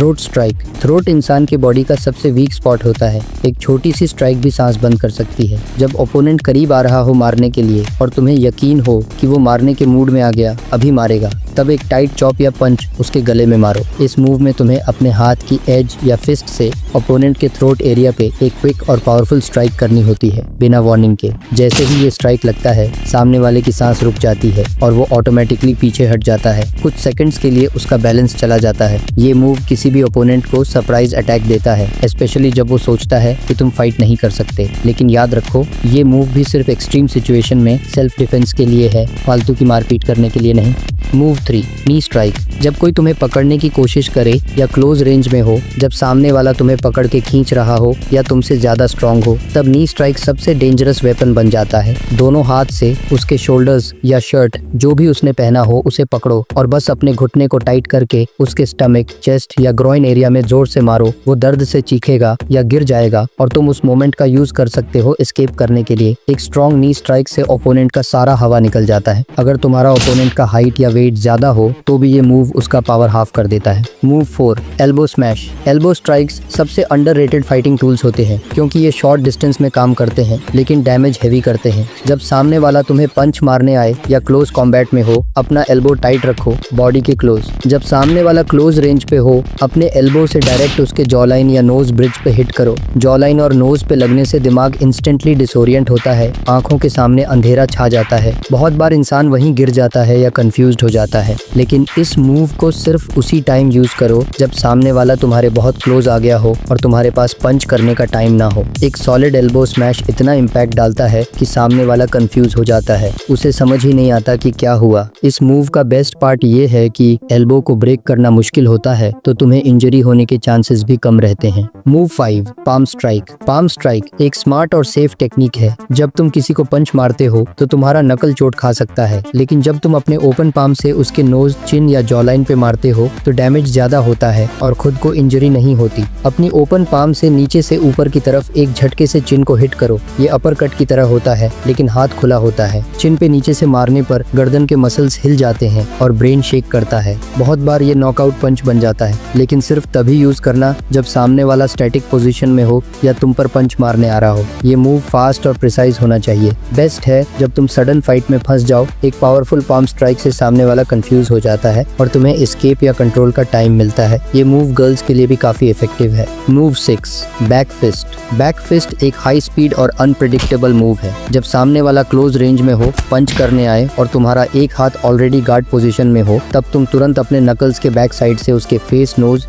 Throat strike. Throat इंसान के body का सबसे वीक स्पॉट होता है। एक छोटी सी स्ट्राइक भी सांस बंद कर सकती है। जब ओपोनेंट करीब आ रहा हो मारने के लिए और तुम्हें यकीन हो कि वो मारने के मूड में आ गया, अभी मारेगा, तब एक टाइट चॉप या पंच उसके गले में मारो। इस मूव में तुम्हें अपने हाथ की एज या फिस्ट से ओपोनेंट के थ्रोट एरिया पे एक क्विक और पावरफुल स्ट्राइक करनी होती है, बिना वार्निंग के। जैसे ही ये स्ट्राइक लगता है, सामने वाले की सांस रुक जाती है और वो ऑटोमेटिकली पीछे हट जाता है। कुछ सेकंड्स के लिए उसका बैलेंस चला जाता है। ये मूव किसी भी ओपोनेंट को सरप्राइज अटैक देता है, स्पेशली जब वो सोचता है कि तुम फाइट नहीं कर सकते। लेकिन याद रखो, ये मूव भी सिर्फ एक्सट्रीम सिचुएशन में सेल्फ डिफेंस के लिए है, फालतू की मारपीट करने के लिए नहीं। Move 3, knee strike. जब कोई तुम्हें पकड़ने की कोशिश करे या क्लोज रेंज में हो, जब सामने वाला तुम्हें पकड़ के खींच रहा हो या तुमसे ज्यादा स्ट्रांग हो, तब नी स्ट्राइक सबसे डेंजरस वेपन बन जाता है। दोनों हाथ से उसके शोल्डर्स या शर्ट, जो भी उसने पहना हो, उसे पकड़ो और बस अपने घुटने को टाइट करके उसके स्टमक, चेस्ट या ग्रोइन एरिया में जोर से मारो। वो दर्द से चीखेगा या गिर जाएगा और तुम उस मोमेंट का यूज कर सकते हो एस्केप करने के लिए। एक स्ट्रॉन्ग नी स्ट्राइक से ओपोनेंट का सारा हवा निकल जाता है। अगर तुम्हारा ओपोनेंट का हाइट या वेट ज्यादा हो तो भी ये मूव उसका पावर हाफ कर देता है। Move 4, elbow smash. Elbow strikes सबसे अंडररेटेड फाइटिंग टूल्स होते हैं, क्योंकि ये शॉर्ट डिस्टेंस में काम करते हैं लेकिन डैमेज हेवी करते हैं। जब सामने वाला तुम्हें पंच मारने आए या क्लोज कॉम्बैट में हो, अपना एल्बो टाइट रखो, बॉडी के क्लोज। जब सामने वाला क्लोज रेंज पे हो, अपने एल्बो से डायरेक्ट उसके जॉलाइन या नोज ब्रिज पे हिट करो। जॉलाइन और नोज पे लगने से दिमाग इंस्टेंटली डिसोरिएंट होता है, आंखों के सामने अंधेरा छा जाता है। बहुत बार इंसान वहीं गिर जाता है या कंफ्यूज्ड हो जाता है। लेकिन इस मूव को सिर्फ उसी टाइम यूज करो जब सामने वाला तुम्हारे बहुत क्लोज आ गया हो और तुम्हारे पास पंच करने का टाइम ना हो। एक सॉलिड एल्बो स्मैश इतना इम्पैक्ट डालता है कि सामने वाला कंफ्यूज हो जाता है, उसे समझ ही नहीं आता कि क्या हुआ। इस मूव का बेस्ट पार्ट ये है कि एल्बो को ब्रेक करना मुश्किल होता है, तो तुम्हें इंजरी होने के चांसेस भी कम रहते हैं। Move 5, palm strike. Palm strike एक स्मार्ट और सेफ टेक्निक है। जब तुम किसी को पंच मारते हो तो तुम्हारा नकल चोट खा सकता है, लेकिन जब तुम अपने ओपन पाम से उसके नोज, चिन या जॉलाइन पे मारते हो तो डैमेज ज्यादा होता है और खुद को इंजरी नहीं होती। अपनी ओपन पाम से नीचे से ऊपर की तरफ एक झटके से चिन को हिट करो। ये अपर कट की तरह होता है, लेकिन हाथ खुला होता है। चिन पे नीचे से मारने पर गर्दन के मसल्स हिल जाते हैं और ब्रेन शेक करता है। बहुत बार ये नॉकआउट पंच बन जाता है, लेकिन सिर्फ तभी यूज करना जब सामने वाला स्टैटिक पोजीशन में हो या तुम पर पंच मारने आ रहा हो। ये मूव फास्ट और प्रिसाइज होना चाहिए। बेस्ट है जब तुम सडन फाइट में फंस जाओ। एक पावरफुल पाम स्ट्राइक से सामने वाला कंफ्यूज हो जाता है और तुम्हें एस्केप या कंट्रोल का टाइम मिलता है। ये मूव गर्ल्स के लिए भी काफी इफेक्टिव है। Move 6, back fist. Back fist एक हाई स्पीड और अनप्रेडिक्टेबल मूव है। जब सामने वाला क्लोज रेंज में हो, पंच करने आए और तुम्हारा एक हाथ ऑलरेडी गार्ड पोजीशन में हो, तब तुम तुरंत अपने नकल्स के बैक साइड से उसके फेस, नोज